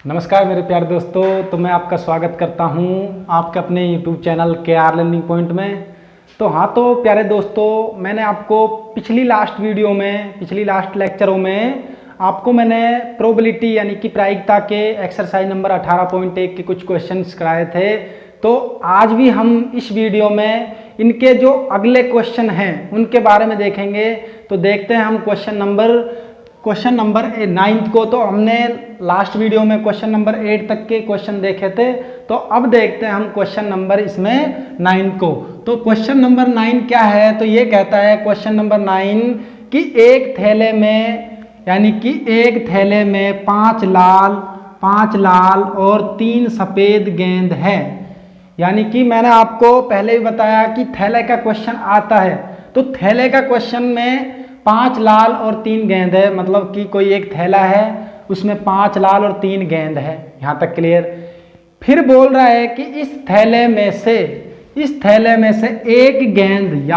नमस्कार मेरे प्यारे दोस्तों, तो मैं आपका स्वागत करता हूं आपके अपने YouTube channel KR learning point में। तो प्यारे दोस्तों, मैंने आपको पिछली लास्ट लेक्चरों में आपको मैंने प्रोबेबिलिटी यानी कि प्रायिकता के एक्सरसाइज नंबर 18.1 के कुछ क्वेश्चंस कराए थे। तो आज भी हम इस वीडियो में इनके जो अगले क्वेश्चन हैं उनके बारे में देखेंगे। तो देखते हैं हम क्वेश्चन नंबर 9 को। तो हमने लास्ट वीडियो में क्वेश्चन नंबर 8 तक के क्वेश्चन देखे थे। तो अब देखते हैं हम क्वेश्चन नंबर इसमें 9 को। तो क्वेश्चन नंबर 9 क्या है? तो ये कहता है क्वेश्चन नंबर 9 कि एक थैले में 5 लाल और 3 सफ़ेद गेंद है। यानी कि मैंने आपको पहले भी बताया कि थैले का क्वेश्चन आता है तो थैले का क्वेश्चन में 5 लाल और 3 गेंद है, मतलब कि कोई एक थैला है उसमें 5 लाल और 3 गेंद है। यहाँ तक क्लियर। फिर बोल रहा है कि इस थैले में से एक गेंद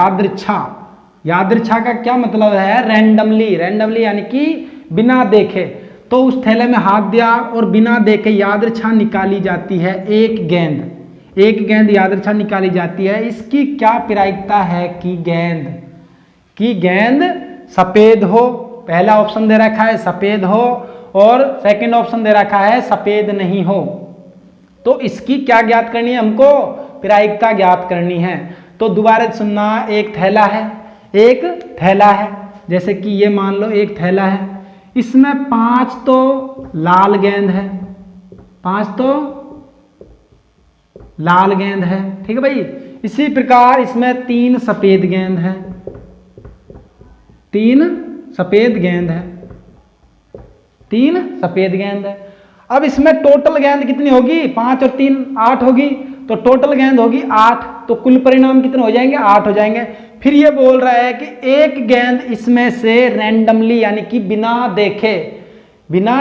यादृच्छा का क्या मतलब है? रैंडमली यानी कि बिना देखे। तो उस थैले में हाथ दिया और बिना देखे यादृच्छा निकाली जाती है। एक गेंद यादृच्छा निकाली जाती है। इसकी क्या प्रायिकता है कि गेंद सफेद हो। पहला ऑप्शन दे रखा है सफेद हो और सेकंड ऑप्शन दे रखा है सफेद नहीं हो। तो इसकी क्या ज्ञात करनी है? हमको प्रायिकता ज्ञात करनी है। तो दोबारा सुनना, एक थैला है जैसे कि ये मान लो एक थैला है, इसमें 5 तो लाल गेंद है, 5 तो लाल गेंद है, ठीक है भाई। इसी प्रकार इसमें 3 सफेद गेंद है, 3 सफेद गेंद है। अब इसमें टोटल गेंद कितनी होगी? 5 और 3 8 होगी। तो टोटल गेंद होगी 8। तो कुल परिणाम कितने हो जाएंगे? 8 हो जाएंगे। फिर ये बोल रहा है कि एक गेंद इसमें से रैंडमली यानी कि बिना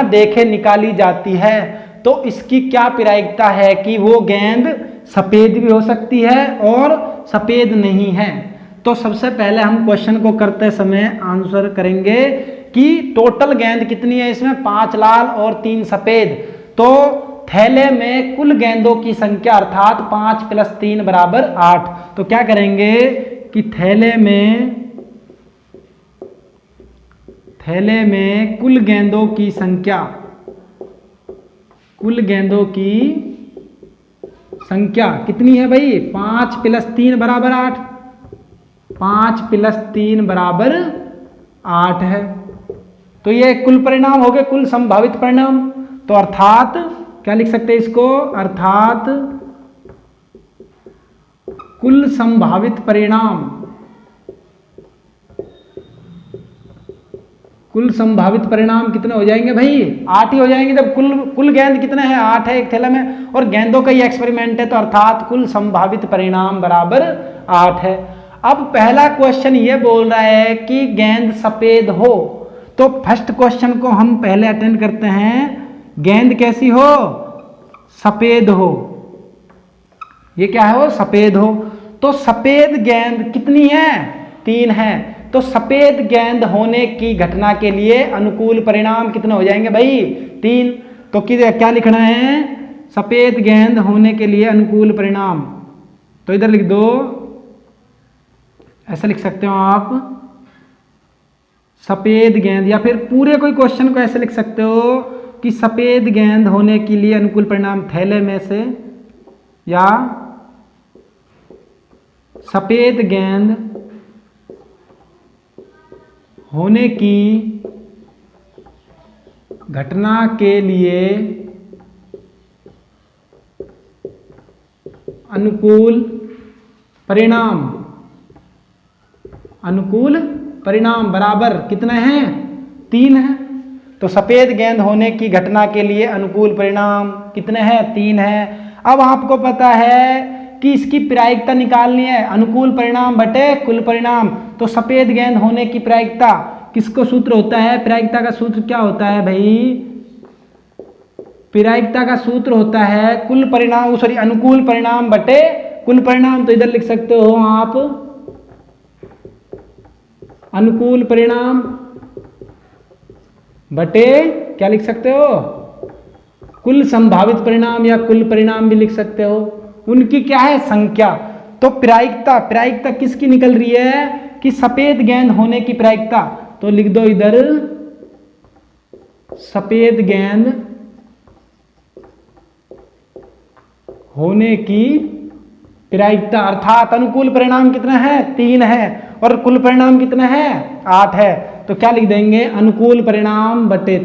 देखे निकाली जाती है। तो इसकी क्या प्रायिकता है कि वो गेंद सफेद भी हो सकती है और सफेद नहीं है। तो सबसे पहले हम क्वेश्चन को करते समय आंसर करेंगे कि टोटल गेंद कितनी है इसमें? 5 लाल और 3 सफेद। तो थैले में कुल गेंदों की संख्या अर्थात 5 + 3 = 8। तो क्या करेंगे कि थैले में कुल गेंदों की संख्या कितनी है भाई? 5 + 3 = 8। 5 + 3 = 8 है। तो ये कुल परिणाम हो गए, कुल संभावित परिणाम। तो अर्थात क्या लिख सकते हैं इसको? अर्थात कुल संभावित परिणाम कितने हो जाएंगे भाई? 8 ही हो जाएंगे। जब कुल गेंद कितने हैं? 8 है एक थैला में और गेंदों का ये एक्सपेरिमेंट है। तो अर्थात कुल संभावित परिणाम बराबर 8 है। अब पहला क्वेश्चन ये बोल रहा है कि गेंद सफेद हो। तो फर्स्ट क्वेश्चन को हम पहले अटेंड करते हैं। गेंद कैसी हो? सफेद हो। ये क्या है? वो सफेद हो। तो सफेद गेंद कितनी है? 3 है। तो सफेद गेंद होने की घटना के लिए अनुकूल परिणाम कितने हो जाएंगे भाई? 3। तो क्या लिखना है? सफेद गेंद होने के लिए अनुकूल परिणाम। तो इधर लिख दो, ऐसा लिख सकते हो आप, सफेद गेंद। या फिर पूरे कोई क्वेश्चन को ऐसे लिख सकते हो कि सफेद गेंद होने के लिए अनुकूल परिणाम थैले में से, या सफेद गेंद होने की घटना के लिए अनुकूल परिणाम बराबर कितने हैं? 3 है। तो सफेद गेंद होने की घटना के लिए अनुकूल परिणाम कितने हैं? 3 है। अब आपको पता है कि इसकी प्रायिकता निकालनी है, अनुकूल परिणाम बटे कुल परिणाम। तो सफेद गेंद होने की प्रायिकता किसको सूत्र होता है? प्रायिकता का सूत्र क्या होता है भाई? प्रायिकता का सूत्र होता है अनुकूल परिणाम बटे कुल परिणाम। तो इधर लिख सकते हो आप अनुकूल परिणाम बटे क्या लिख सकते हो? कुल संभावित परिणाम या कुल परिणाम भी लिख सकते हो, उनकी क्या है संख्या। तो प्रायिकता किसकी निकल रही है कि सफेद गेंद होने की प्रायिकता, तो लिख दो इधर सफेद गेंद होने की प्रायिकता, अर्थात अनुकूल परिणाम कितना है 3 है और कुल परिणाम कितना है 8 है। तो क्या लिख देंगे अनुकूल परिणाम बटे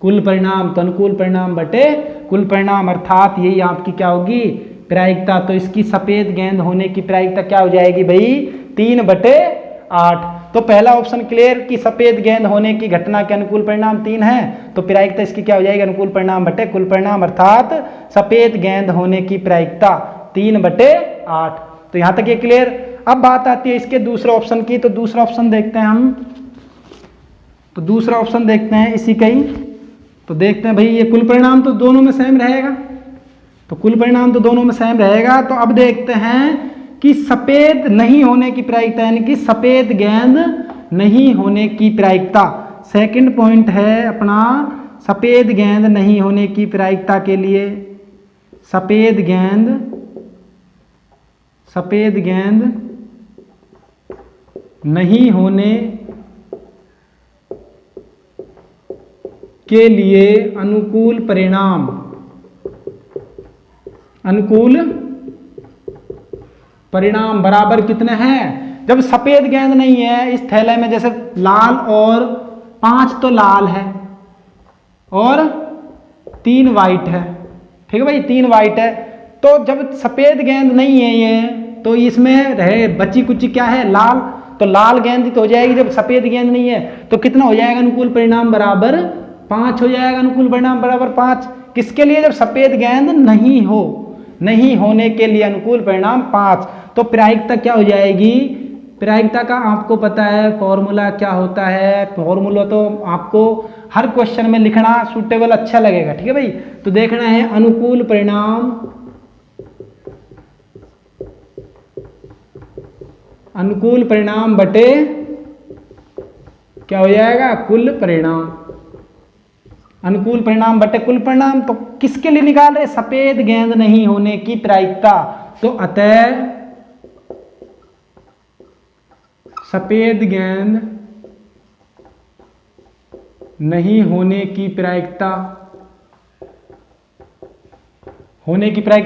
कुल परिणाम, तो अनुकूल परिणाम बटे कुल परिणाम, अर्थात यही आपकी क्या होगी प्रायिकता। तो इसकी सफेद गेंद होने की प्रायिकता क्या हो जाएगी भाई 3/8। तो पहला ऑप्शन क्लियर कि सफेद गेंद होने की घटना के अनुकूल परिणाम 3 है, तो प्रायिकता इसकी क्या हो जाएगी अनुकूल परिणाम बटे कुल परिणाम, अर्थात सफेद गेंद होने की प्रायिकता 3/8। तो यहां तक ये क्लियर। अब बात आती है इसके दूसरे ऑप्शन की, तो दूसरा ऑप्शन देखते हैं हम, तो दूसरा ऑप्शन देखते हैं इसी का ही। तो देखते हैं भाई ये कुल परिणाम तो दोनों में सेम रहेगा, तो कुल परिणाम तो दोनों में सेम रहेगा। तो अब देखते हैं कि सफेद नहीं होने की प्रायिकता, यानी कि सफेद गेंद नहीं होने की प्रायिकता। सेकंड पॉइंट है अपना सफेद गेंद नहीं होने की प्रायिकता के लिए सफेद गेंद नहीं होने के लिए अनुकूल परिणाम बराबर कितने हैं। जब सफेद गेंद नहीं है इस थैले में, जैसे लाल और 5 तो लाल है और 3 वाइट है, ठीक है भाई 3 वाइट है। तो जब सफेद गेंद नहीं है ये, तो इसमें रहे बची कुची क्या है लाल, तो लाल गेंद तो हो जाएगी। जब सफेद गेंद नहीं है तो कितना हो जाएगा अनुकूल परिणाम बराबर 5 हो जाएगा, अनुकूल परिणाम बराबर 5 किसके लिए जब सफेद गेंद नहीं होने के लिए अनुकूल परिणाम 5। तो प्रायिकता क्या हो जाएगी, प्रायिकता का आपको पता है फॉर्मूला क्या होता है, फॉर्मूला तो आपको हर क्वेश्चन में लिखना सूटेबल अच्छा लगेगा, ठीक है भाई। तो देखना है अनुकूल परिणाम बटे क्या हो जाएगा कुल परिणाम, अनुकूल परिणाम बटे कुल परिणाम। तो किसके लिए निकाल रहे सफेद गेंद नहीं होने की प्रायिकता, तो अतः सफेद गेंद नहीं होने की प्रायिकता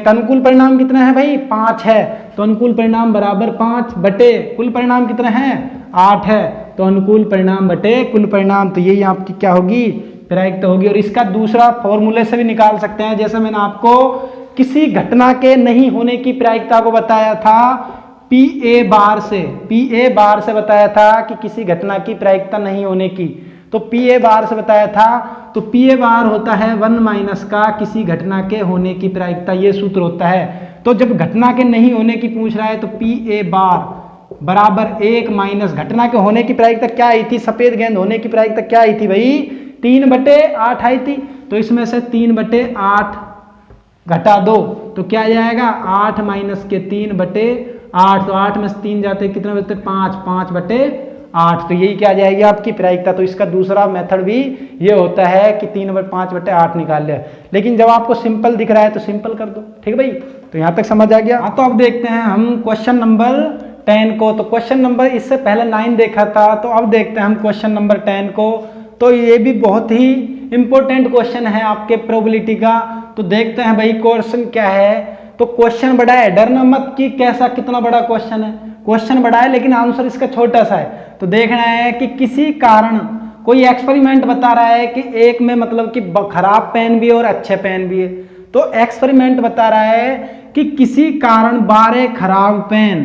अनुकूल परिणाम कितना है भाई 5 है, तो अनुकूल परिणाम बराबर 5 बटे कुल परिणाम कितना है 8 है, तो अनुकूल परिणाम बटे कुल परिणाम। तो यही आपकी क्या होगी प्रायिकता होगी। और इसका दूसरा फॉर्मूले से भी निकाल सकते हैं, जैसे मैंने आपको किसी घटना के नहीं होने की प्रायिकता को बताया था PA बार से बताया था कि किसी घटना की प्रायिकता नहीं होने की, तो PA बार से बताया था। तो PA बार होता है 1 माइनस का किसी घटना के होने की प्रायिकता, ये सूत्र होता है। तो जब घटना के नहीं होने की पूछ रहा है तो PA बार बराबर 1 माइनस घटना के होने की प्रायिकता क्या आई थी, सफेद गेंद होने की प्रायिकता क्या आई थी भाई 3/8 आई थी। तो इसमें से 3/8 घटा दो तो क्या आ जाएगा 8 माइनस के 3/8, तो 8 में से 3 जाते कितने बचते 5/8। तो यही क्या आ जाएगी आपकी प्रायिकता। तो इसका दूसरा मेथड भी ये होता है कि 3/5/8 निकाल लिया, लेकिन जब आपको सिंपल दिख रहा है तो सिंपल कर दो, ठीक है भाई। तो यहाँ तक समझ आ गया। हाँ, तो अब देखते हैं हम क्वेश्चन नंबर 10 को। तो क्वेश्चन नंबर इससे पहले 9 देखा था, तो अब देखते हैं हम क्वेश्चन नंबर 10 को। तो ये भी बहुत ही इंपॉर्टेंट क्वेश्चन है आपके प्रोबेबिलिटी का। तो देखते हैं भाई क्वेश्चन क्या है। तो क्वेश्चन बड़ा है, डरना मत कि कैसा कितना बड़ा क्वेश्चन है। क्वेश्चन बड़ा है लेकिन आंसर इसका छोटा सा है। तो देखना है कि किसी कारण कोई एक्सपेरिमेंट बता रहा है कि एक में मतलब कि खराब पेन भी है और अच्छे पेन भी है। तो एक्सपेरिमेंट बता रहा है कि किसी कारण 12 खराब पेन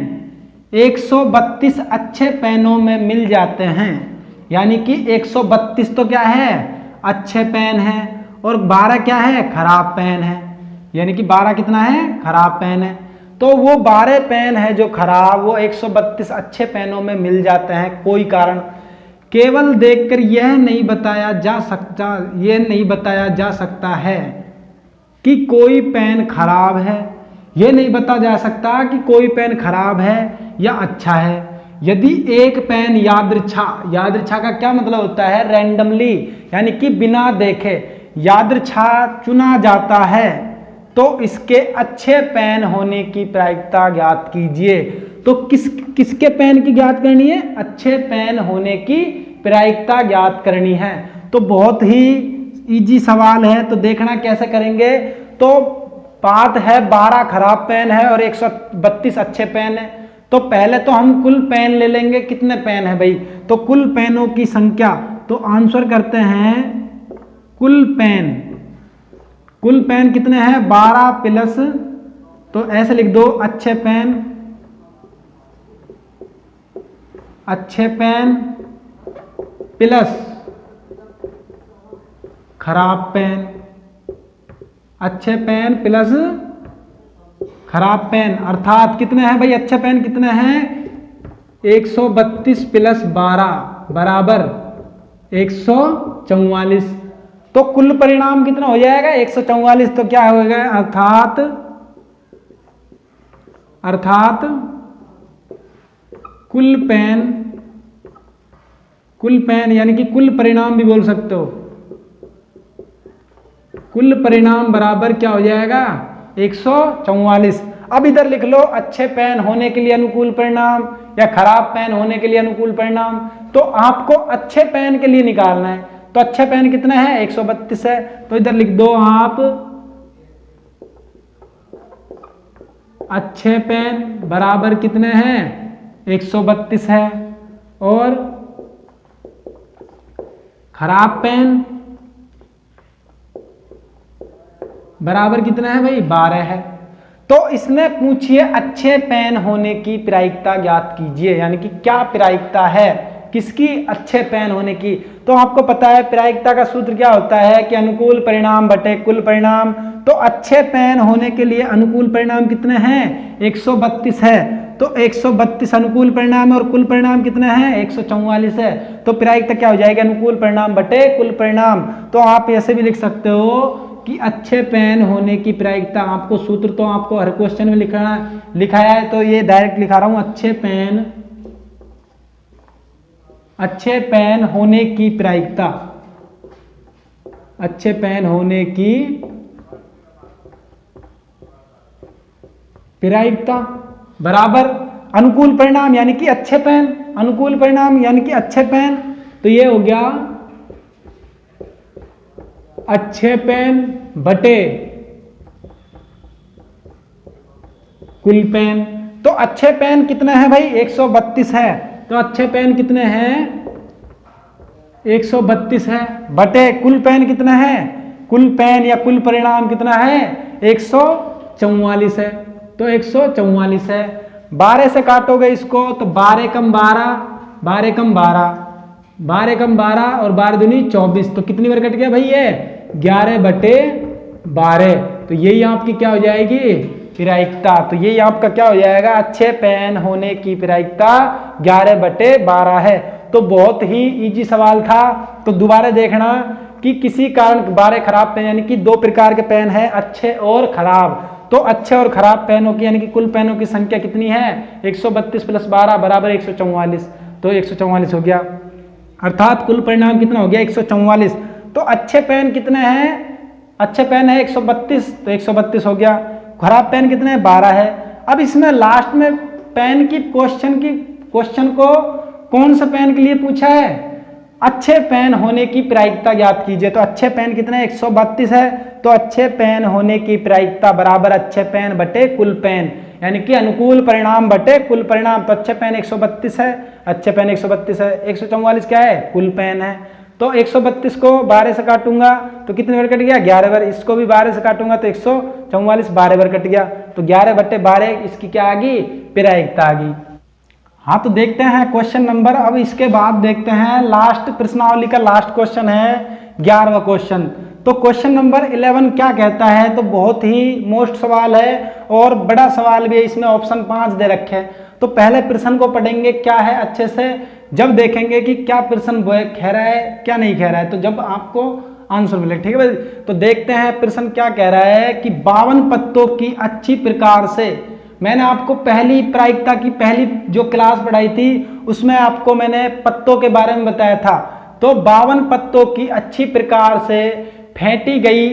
132 अच्छे पेनों में मिल जाते हैं, यानी कि 132 तो क्या है अच्छे पेन है और 12 क्या है खराब पेन है, यानी कि 12 कितना है खराब पेन है। तो वो 12 पेन है जो खराब, वो 132 अच्छे पेनों में मिल जाते हैं कोई कारण। केवल देखकर यह नहीं बताया जा सकता है कि कोई पेन खराब है, यह नहीं बताया जा सकता कि कोई पेन खराब है या अच्छा है। यदि एक पेन यादृच्छा का क्या मतलब होता है रैंडमली, यानी कि बिना देखे, यादृच्छा चुना जाता है तो इसके अच्छे पेन होने की प्रायिकता ज्ञात कीजिए। तो किसके पेन की ज्ञात करनी है? अच्छे पेन होने की प्रायिकता ज्ञात करनी है। तो बहुत ही इजी सवाल है, तो देखना कैसे करेंगे। तो बात है 12 खराब पेन है और 132 अच्छे पेन है। तो पहले तो हम कुल पेन ले लेंगे, कितने पेन है भाई, तो कुल पेनों की संख्या। तो आंसर करते हैं कुल पेन कितने हैं? 12 प्लस, तो ऐसे लिख दो अच्छे पेन प्लस खराब पेन, अच्छे पेन प्लस खराब पेन, अर्थात कितने हैं भाई अच्छे पेन कितने हैं? 132 प्लस 12 बराबर 144। तो कुल परिणाम कितना हो जाएगा? 144। तो क्या होगा? अर्थात कुल पेन यानी कि कुल परिणाम भी बोल सकते हो। कुल परिणाम बराबर क्या हो जाएगा? 144। अब इधर लिख लो अच्छे पेन होने के लिए अनुकूल परिणाम या खराब पेन होने के लिए अनुकूल परिणाम। तो आपको अच्छे पेन के लिए निकालना है। तो अच्छे पेन कितने हैं? 132 है। तो इधर लिख दो आप अच्छे पेन बराबर कितने हैं? 132 है। और खराब पेन बराबर कितना है भाई? 12 है। तो इसने पूछिए अच्छे पेन होने की प्रायिकता ज्ञात कीजिए, यानी कि क्या प्रायिकता है किसकी? अच्छे पेन होने की। तो आपको पता है प्रायिकता का सूत्र क्या होता है कि अनुकूल परिणाम बटे कुल परिणाम। तो अच्छे पेन होने के लिए अनुकूल परिणाम कितने हैं? 132 है। तो 132 अनुकूल परिणाम है और कुल परिणाम कितने हैं? 144 है। तो प्रायिकता क्या हो जाएगी? अनुकूल परिणाम बटे कुल परिणाम। तो आप ऐसे भी लिख सकते हो कि अच्छे पेन होने की प्रायिकता, आपको सूत्र तो आपको हर क्वेश्चन में लिखाया है, तो ये डायरेक्ट लिखा रहा हूं अच्छे पेन होने की प्रायिकता, अच्छे पेन होने की प्रायिकता बराबर अनुकूल परिणाम यानी कि अच्छे पेन, अनुकूल परिणाम यानी कि अच्छे पेन। तो ये हो गया अच्छे पेन बटे कुल पेन। तो अच्छे पेन कितने हैं भाई? 132 है। तो अच्छे पेन कितने हैं? 132 है बटे कुल पेन कितने हैं? कुल पेन या कुल परिणाम कितना है? 144 है। तो 144 है। 12 से काटोगे इसको तो 12 कम 12, 12 कम 12, 12 कम 12 और 12 दूनी 24। तो कितनी बार कट गया भाई? ये 11 बटे 12। तो यही आपकी क्या हो जाएगी? प्रायिकता। तो यही आपका क्या हो जाएगा? अच्छे पेन होने की प्रायिकता 11 बटे 12 है। तो बहुत ही इजी सवाल था। तो दोबारा देखना कि किसी कारण 12 खराब पेन, यानी कि 2 प्रकार के पेन है, अच्छे और खराब। तो अच्छे और खराब पेनों की यानी कि कुल पेनों की संख्या कितनी है? 132 प्लस 12 बराबर 144। तो 144 हो गया, अर्थात कुल परिणाम कितना हो गया? 144। तो अच्छे पेन कितने हैं? अच्छे पेन है 132, तो 132 हो गया। खराब पेन कितने हैं? 12 है। अब इसमें लास्ट में पेन की क्वेश्चन को कौन सा पेन के लिए पूछा है? अच्छे पेन होने की प्रायिकता ज्ञात कीजिए। तो अच्छे पेन कितने? 132 है। तो अच्छे पेन होने की प्रायिकता बराबर अच्छे पेन बटे कुल पेन, यानी कि अनुकूल परिणाम बटे कुल परिणाम। तो अच्छे पेन 132 है, अच्छे पेन 132 है, 144 क्या है? कुल पेन है। तो 132 को 12 से काटूंगा तो कितने बार कट गया? 11 बार। इसको भी 12 से काटूंगा तो 144 12 बार कट गया। तो 11 बटे 12 इसकी क्या आ गई? प्रायिकता आ गई। हाँ, तो देखते हैं क्वेश्चन नंबर। अब इसके बाद देखते हैं लास्ट प्रश्नावली का लास्ट क्वेश्चन है 11वां क्वेश्चन। तो क्वेश्चन नंबर 11 क्या कहता है? तो बहुत ही मोस्ट सवाल है और बड़ा सवाल भी है, इसमें ऑप्शन 5 दे रखे हैं। तो पहले प्रश्न को पढ़ेंगे क्या है अच्छे से, जब देखेंगे कि क्या प्रश्न कह रहा है क्या नहीं कह रहा है, तो जब आपको आंसर मिले। ठीक है भाई, तो देखते हैं प्रश्न क्या कह रहा है कि 52 पत्तों की अच्छी प्रकार से, मैंने आपको पहली प्रायिकता की पहली जो क्लास पढ़ाई थी उसमें आपको मैंने पत्तों के बारे में बताया था। तो 52 पत्तों की अच्छी प्रकार से फेंटी गई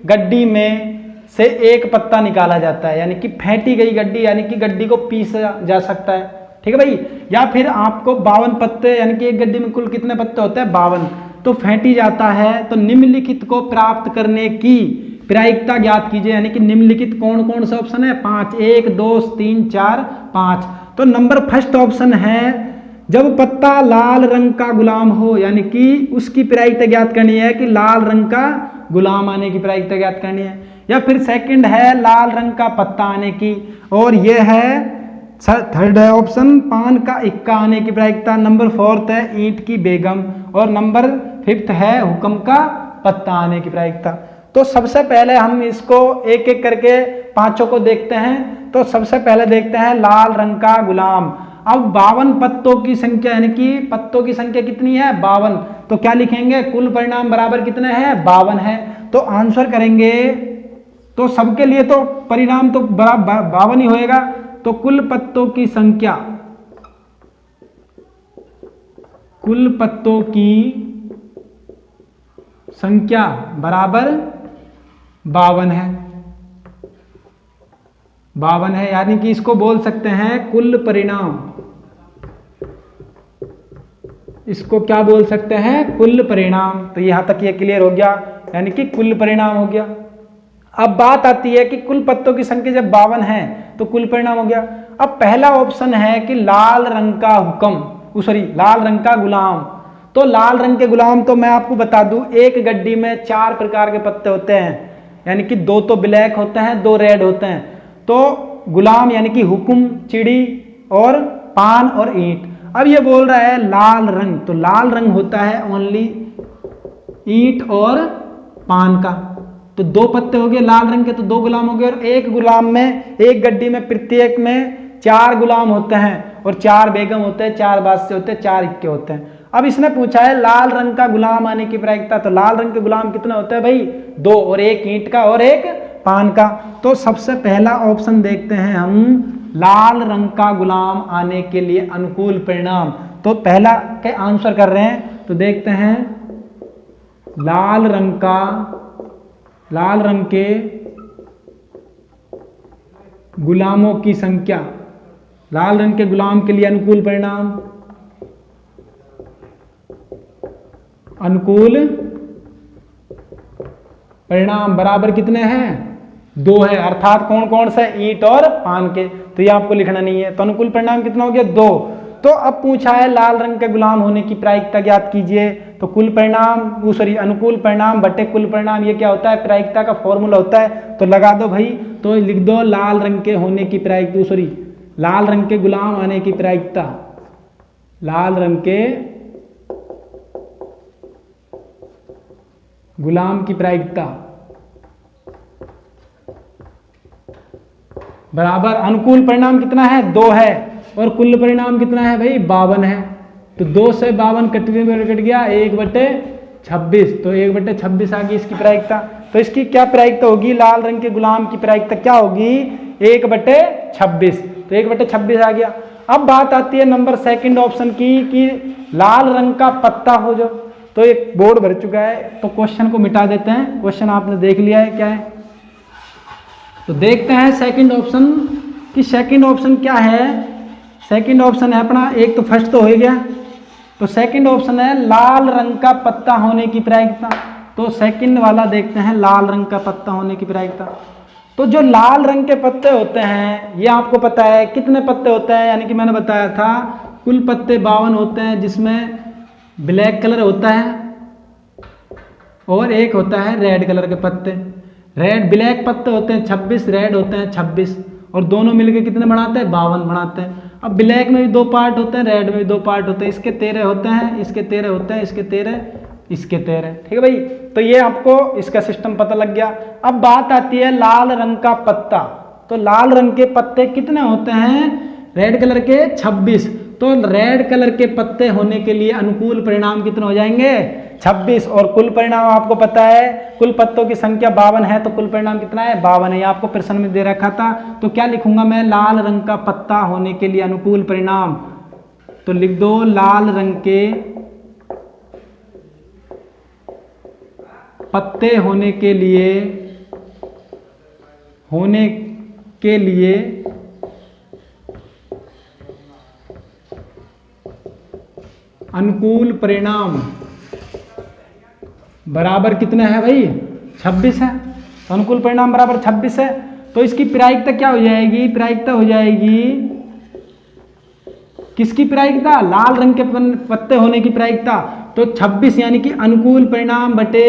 गड्डी में से एक पत्ता निकाला जाता है, यानी कि फेंटी गई गड्डी यानी कि गड्डी को पीसा जा सकता है, ठीक है भाई। या फिर आपको 52 पत्ते यानी कि एक गड्डी में कुल कितने पत्ते होते हैं 52, तो फेंटी जाता है। तो निम्नलिखित को प्राप्त करने की प्रायिकता ज्ञात कीजिए, यानी कि निम्नलिखित कौन कौन सा ऑप्शन है 5, 1 2 3 4 5। तो नंबर फर्स्ट ऑप्शन है जब पत्ता लाल रंग का गुलाम हो, यानी कि उसकी प्रायिकता ज्ञात करनी है कि लाल रंग का गुलाम आने की प्रायिकता ज्ञात करनी है। या फिर सेकंड है लाल रंग का पत्ता आने की, और यह है थर्ड है ऑप्शन पान का इक्का आने की प्रायिकता। नंबर फोर्थ है ईंट की बेगम, और नंबर फिफ्थ है हुक्म का पत्ता आने की प्रायिकता। तो सबसे पहले हम इसको एक एक करके पांचों को देखते हैं। तो सबसे पहले देखते हैं लाल रंग का गुलाम। अब 52 पत्तों की संख्या यानी कि पत्तों की संख्या कितनी है 52, तो क्या लिखेंगे कुल परिणाम बराबर कितने हैं 52 है। तो आंसर करेंगे तो सबके लिए तो परिणाम तो बराबर 52 ही होएगा। तो कुल पत्तों की संख्या, कुल पत्तों की संख्या बराबर 52 है, 52 है, यानी कि इसको बोल सकते हैं कुल परिणाम। इसको क्या बोल सकते हैं कुल परिणाम। तो यहां तक ये क्लियर हो गया, यानी कि कुल परिणाम हो गया। अब बात आती है कि कुल पत्तों की संख्या जब 52 है तो कुल परिणाम हो गया। अब पहला ऑप्शन है कि लाल रंग का हुक्म, सॉरी लाल रंग का गुलाम। तो लाल रंग के गुलाम तो मैं आपको बता दूं एक गड्डी में 4 प्रकार के पत्ते होते हैं, यानी कि 2 तो ब्लैक होते हैं 2 रेड होते हैं। तो गुलाम यानी कि हुक्म, चिड़ी और पान और ईंट। अब ये बोल रहा है लाल रंग, तो लाल रंग होता है ओनली ईंट और पान का। तो 2 पत्ते हो गए लाल रंग के, तो 2 गुलाम हो गए। और एक गुलाम में, एक गड्डी में प्रत्येक में 4 गुलाम होते हैं और 4 बेगम होते हैं, 4 बादशाह होते हैं, 4 इक्के होते हैं। अब इसने पूछा है लाल रंग का गुलाम आने की प्रायिकता। तो लाल रंग के गुलाम कितने होते हैं भाई 2, और एक ईंट का और एक पान का। तो सबसे पहला ऑप्शन देखते हैं हम, लाल रंग का गुलाम आने के लिए अनुकूल परिणाम। तो पहला के आंसर कर रहे हैं, तो देखते हैं लाल रंग के गुलामों की संख्या, लाल रंग के गुलाम के लिए अनुकूल परिणाम, अनुकूल परिणाम बराबर कितने हैं 2 है, अर्थात कौन कौन से ईंट और पान के। तो ये आपको लिखना नहीं है। तो अनुकूल परिणाम कितना हो गया 2। तो अब पूछा है लाल रंग के गुलाम होने की प्रायिकता ज्ञात कीजिए। तो कुल परिणाम सॉरी अनुकूल परिणाम बटे कुल परिणाम, ये क्या होता है प्रायिकता का फॉर्मूला होता है। तो लगा दो भाई, तो लिख दो लाल रंग के होने की प्रायिकता, सॉरी लाल रंग के गुलाम आने की प्रायिकता, लाल रंग के गुलाम की प्रायिकता बराबर अनुकूल परिणाम कितना है 2 है, और कुल परिणाम कितना है भाई 52 है। तो 2 से 52 कट गया 1/26, तो 1/26 आ गई इसकी प्रायिकता। तो इसकी क्या प्रायिकता होगी लाल रंग के गुलाम की प्रायिकता क्या होगी 1/26। तो 1/26 आ गया। अब बात आती है नंबर सेकंड ऑप्शन की कि लाल रंग का पत्ता हो जो। तो एक बोर्ड भर चुका है, तो क्वेश्चन को मिटा देते हैं। क्वेश्चन आपने देख लिया है क्या है। तो देखते हैं सेकंड ऑप्शन कि सेकंड ऑप्शन क्या है। सेकंड ऑप्शन है अपना, एक तो फर्स्ट तो हो गया, तो सेकंड ऑप्शन है लाल रंग का पत्ता होने की प्रायिकता। तो सेकंड वाला देखते हैं लाल रंग का पत्ता होने की प्रायिकता। तो जो लाल रंग के पत्ते होते हैं ये आपको पता है कितने पत्ते होते हैं, यानी कि मैंने बताया था कुल पत्ते 52 होते हैं, जिसमें ब्लैक कलर होता है और एक होता है रेड कलर के पत्ते। रेड ब्लैक पत्ते होते हैं 26, रेड होते हैं 26, और दोनों मिलकर कितने बनाते हैं 52 बनाते हैं। अब ब्लैक में भी 2 पार्ट होते हैं, रेड में भी 2 पार्ट होते हैं, इसके 13 होते हैं, इसके 13 होते हैं, इसके 13, इसके 13, ठीक है भाई। तो ये आपको इसका सिस्टम पता लग गया। अब बात आती है लाल रंग का पत्ता। तो लाल रंग के पत्ते कितने होते हैं रेड कलर के 26। तो रेड कलर के पत्ते होने के लिए अनुकूल परिणाम कितने हो जाएंगे 26, और कुल परिणाम आपको पता है कुल पत्तों की संख्या 52 है, तो कुल परिणाम कितना है 52 है। ये आपको प्रश्न में दे रखा था। तो क्या लिखूंगा मैं लाल रंग का पत्ता होने के लिए अनुकूल परिणाम। तो लिख दो लाल रंग के पत्ते होने के लिए अनुकूल परिणाम बराबर कितने हैं भाई? 26 है। तो अनुकूल परिणाम बराबर 26 है। तो इसकी प्रायिकता क्या हो जाएगी? प्रायिकता हो जाएगी किसकी प्रायिकता? लाल रंग के पत्ते होने की प्रायिकता। तो 26 यानी कि अनुकूल परिणाम बटे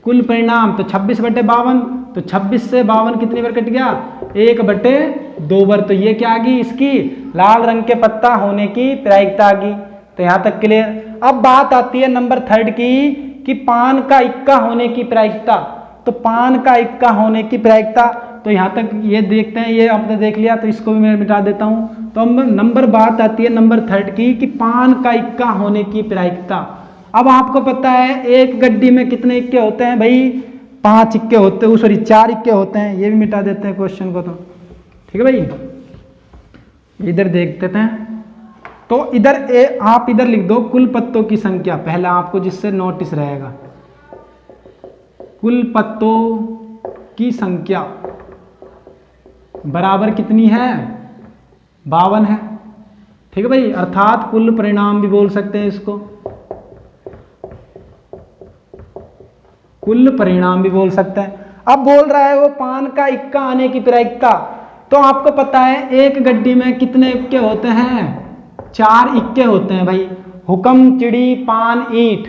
कुल परिणाम। तो 26 बटे 52। तो 26 से 52 कितनी बार कट गया? 1 बटे 2 बार। तो ये क्या आ गई? इसकी लाल रंग के पत्ता होने की प्रायिकता आ गई। तो यहां तक क्लियर। अब बात आती है नंबर 3 की कि पान का इक्का होने की प्रायिकता। तो पान का इक्का होने की प्रायिकता, तो यहां तक ये देखते हैं, ये आपने देख लिया तो इसको भी मैं मिटा देता हूं। तो नंबर बात आती है नंबर 3 की कि पान का इक्का होने की प्रायिकता। अब आपको पता है एक गड्डी में कितने इक्के होते हैं भाई? 5 इक्के होते हैं, सॉरी 4 इक्के होते हैं। ये भी मिटा देते हैं क्वेश्चन को। तो ठीक है भाई, इधर देख देते हैं। तो इधर आप इधर लिख दो कुल पत्तों की संख्या, पहला आपको जिससे नोटिस रहेगा। कुल पत्तों की संख्या बराबर कितनी है? 52 है। ठीक है भाई, अर्थात कुल परिणाम भी बोल सकते हैं इसको, कुल परिणाम भी बोल सकते हैं। अब बोल रहा है वो पान का इक्का आने की प्रायिकता। तो आपको पता है एक गड्डी में कितने इक्के होते हैं? 4 इक्के होते हैं भाई। हुक्म चिड़ी पान ईंट।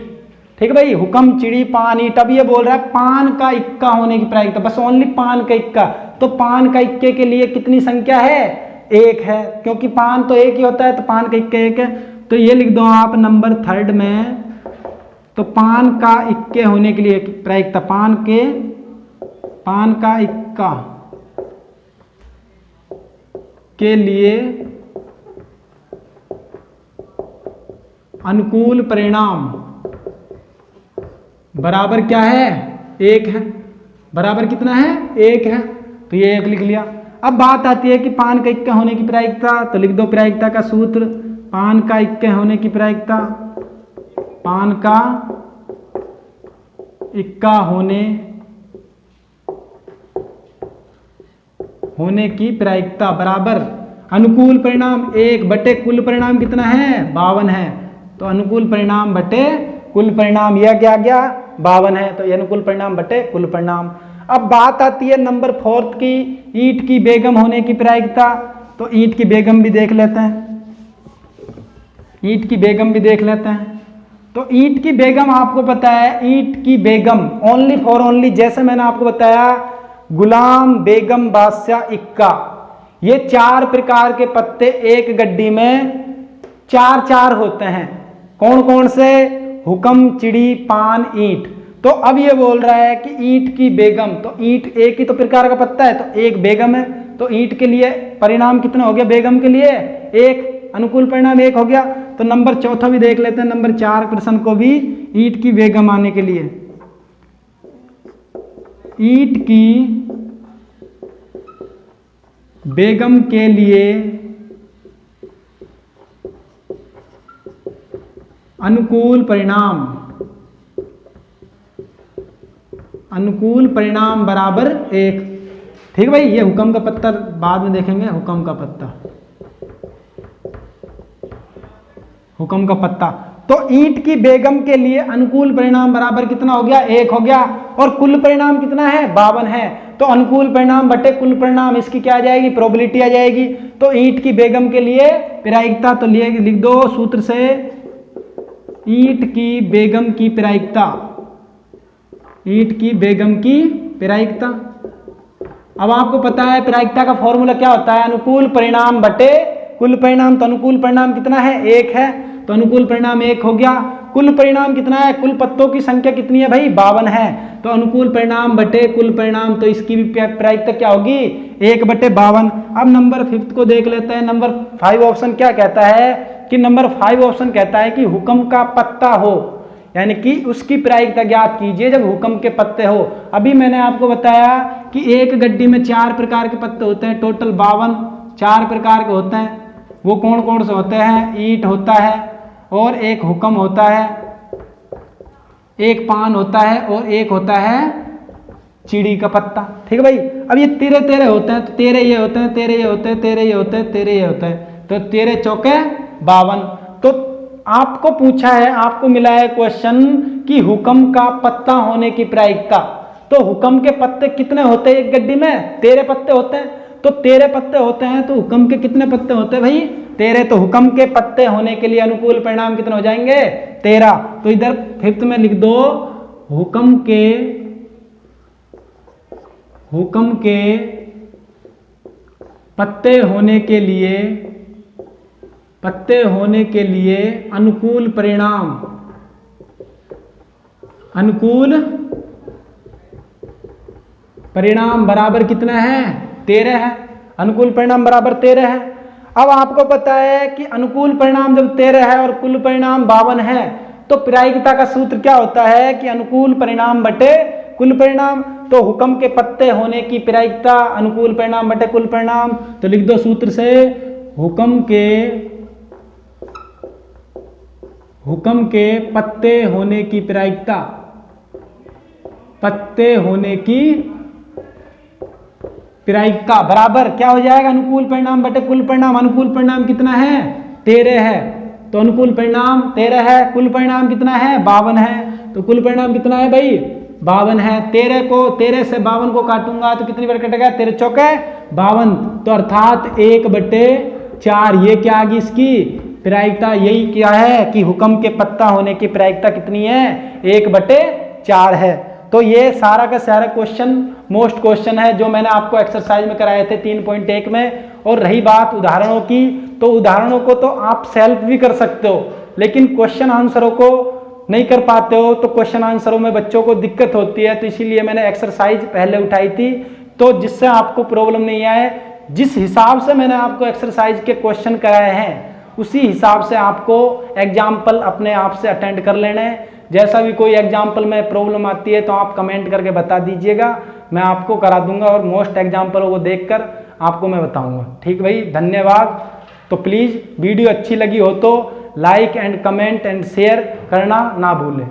ठीक है भाई, हुक्म चिड़ी पान ईंट। अब ये बोल रहा है पान का इक्का होने की प्रायिकता, बस ओनली पान का इक्का। तो पान का इक्के के लिए कितनी संख्या है? 1 है, क्योंकि पान तो एक ही होता है, तो पान का इक्का 1 है। तो ये लिख दो आप नंबर 3 में। तो पान का इक्के होने के लिए प्रायिकता, पान का इक्का के लिए अनुकूल परिणाम बराबर क्या है? 1 है। बराबर कितना है? 1 है। तो ये 1 लिख लिया। अब बात आती है कि पान का इक्का होने की प्रायिकता। तो लिख दो प्रायिकता का सूत्र। पान का इक्के होने की प्रायिकता, पान का इक्का होने की प्रायिकता बराबर अनुकूल परिणाम 1 बटे कुल परिणाम कितना है? 52 है। तो अनुकूल परिणाम बटे कुल परिणाम, यह क्या गया? 52 है। तो ये अनुकूल परिणाम बटे कुल परिणाम। अब बात आती है नंबर 4 की, ईंट की बेगम होने की प्रायिकता। तो ईंट की बेगम भी देख लेते हैं, ईंट की बेगम भी देख लेते हैं। तो ईंट की बेगम आपको पता है, ईंट की बेगम ओनली फॉर ओनली, जैसे मैंने आपको बताया गुलाम बेगम बादशाह इक्का, ये 4 प्रकार के पत्ते एक गड्डी में 4 होते हैं। कौन कौन से? हुक्म चिड़ी पान ईंट। तो अब ये बोल रहा है कि ईंट की बेगम, तो ईंट एक ही तो प्रकार का पत्ता है, तो एक बेगम है। तो ईंट के लिए परिणाम कितना हो गया? बेगम के लिए 1, अनुकूल परिणाम 1 हो गया। तो नंबर 4 भी देख लेते हैं, नंबर 4 प्रश्न को भी। ईंट की बेगम आने के लिए, ईंट की बेगम के लिए अनुकूल परिणाम बराबर 1। ठीक भाई, ये हुक्म का पत्ता बाद में देखेंगे। हुक्म का पत्ता, हुक्म का पत्ता। तो ईंट की बेगम के लिए अनुकूल परिणाम बराबर कितना हो गया? 1 हो गया। और कुल परिणाम कितना है? 52 है। तो अनुकूल परिणाम बटे कुल परिणाम, इसकी क्या आ जाएगी? प्रोबेबिलिटी आ जाएगी। तो ईंट की बेगम के लिए प्रायिकता, तो लिख दो सूत्र से, ईंट की बेगम की प्रायिकता, ईंट की बेगम की प्रायिकता। अब आपको पता है प्रायिकता का फॉर्मूला क्या होता है? अनुकूल परिणाम बटे कुल परिणाम। तो अनुकूल परिणाम कितना है? 1 है। तो अनुकूल परिणाम 1 हो गया। कुल परिणाम कितना है? कुल पत्तों की संख्या कितनी है भाई? 52 है। तो अनुकूल परिणाम बटे कुल परिणाम, तो इसकी भी प्रायिकता क्या होगी? 1 बटे 52। अब नंबर 5 को देख लेते हैं। नंबर 5 ऑप्शन क्या कहता है कि नंबर 5 ऑप्शन कहता है कि हुक्म का पत्ता हो, यानी कि उसकी प्रायिकता ज्ञात कीजिए जब हुक्म के पत्ते हो। अभी मैंने आपको बताया कि एक गड्डी में 4 प्रकार के पत्ते होते हैं, टोटल 52 4 प्रकार के होते हैं। वो कौन कौन से होते हैं? ईंट होता है, और एक हुक्म होता है, एक पान होता है और एक होता है चिड़ी का पत्ता। ठीक है भाई। अब ये तेरे तेरे होते हैं, तो तेरे ये होते हैं, तेरे ये होते हैं, तेरे ये होते हैं, तेरे ये होते हैं, तो तेरे चौके 52। तो आपको पूछा है, आपको मिला है क्वेश्चन कि हुक्म का पत्ता होने की प्रायिकता। तो हुक्म के पत्ते कितने होते हैं एक गड्डी में? 13 पत्ते होते हैं। तो 13 पत्ते होते हैं, तो हुक्म के कितने पत्ते होते हैं भाई? 13। तो हुक्म के पत्ते होने के लिए अनुकूल परिणाम कितने हो जाएंगे? 13। तो इधर फिफ्थ में लिख दो, हुक्म के पत्ते होने के लिए अनुकूल परिणाम बराबर कितना है? 13 है। अनुकूल परिणाम बराबर 13 है। अब आपको पता है कि अनुकूल परिणाम जब 13 है और कुल परिणाम 52 है, तो प्रायिकता का सूत्र क्या होता है कि अनुकूल परिणाम बटे कुल परिणाम। तो हुक्म के पत्ते होने की प्रायिकता अनुकूल परिणाम बटे कुल परिणाम। तो लिख दो सूत्र से, हुक्म के पत्ते होने की प्रायिकता, बराबर क्या हो जाएगा? अनुकूल परिणाम बटे कुल परिणाम। अनुकूल परिणाम कितना है? 13 है। तो अनुकूल परिणाम 13 है, कुल परिणाम कितना है? 52 है। तो कुल परिणाम कितना है भाई? 52 है। 13 से 52 को काटूंगा तो कितनी बार कटेगा? 13 चौके 52। तो अर्थात 1/4। ये क्या आ गई इसकी प्रायिकता? यही क्या है कि हुक्म के पत्ता होने की प्रायिकता कितनी है? 1/4 है। तो ये सारा का सारा क्वेश्चन मोस्ट क्वेश्चन है जो मैंने आपको एक्सरसाइज में कराए थे 3.1 में। और रही बात उदाहरणों की, तो उदाहरणों को तो आप सेल्फ भी कर सकते हो, लेकिन क्वेश्चन आंसरों को नहीं कर पाते हो, तो क्वेश्चन आंसरों में बच्चों को दिक्कत होती है। तो इसीलिए मैंने एक्सरसाइज पहले उठाई थी, तो जिससे आपको प्रॉब्लम नहीं आए। जिस हिसाब से मैंने आपको एक्सरसाइज के क्वेश्चन कराए हैं, उसी हिसाब से आपको एग्जाम्पल अपने आप से अटेंड कर लेना है। जैसा भी कोई एग्जाम्पल में प्रॉब्लम आती है तो आप कमेंट करके बता दीजिएगा, मैं आपको करा दूंगा और मोस्ट एग्जाम्पलों को देखकर आपको मैं बताऊंगा। ठीक भाई, धन्यवाद। तो प्लीज़ वीडियो अच्छी लगी हो तो like and comment and share करना ना भूलें।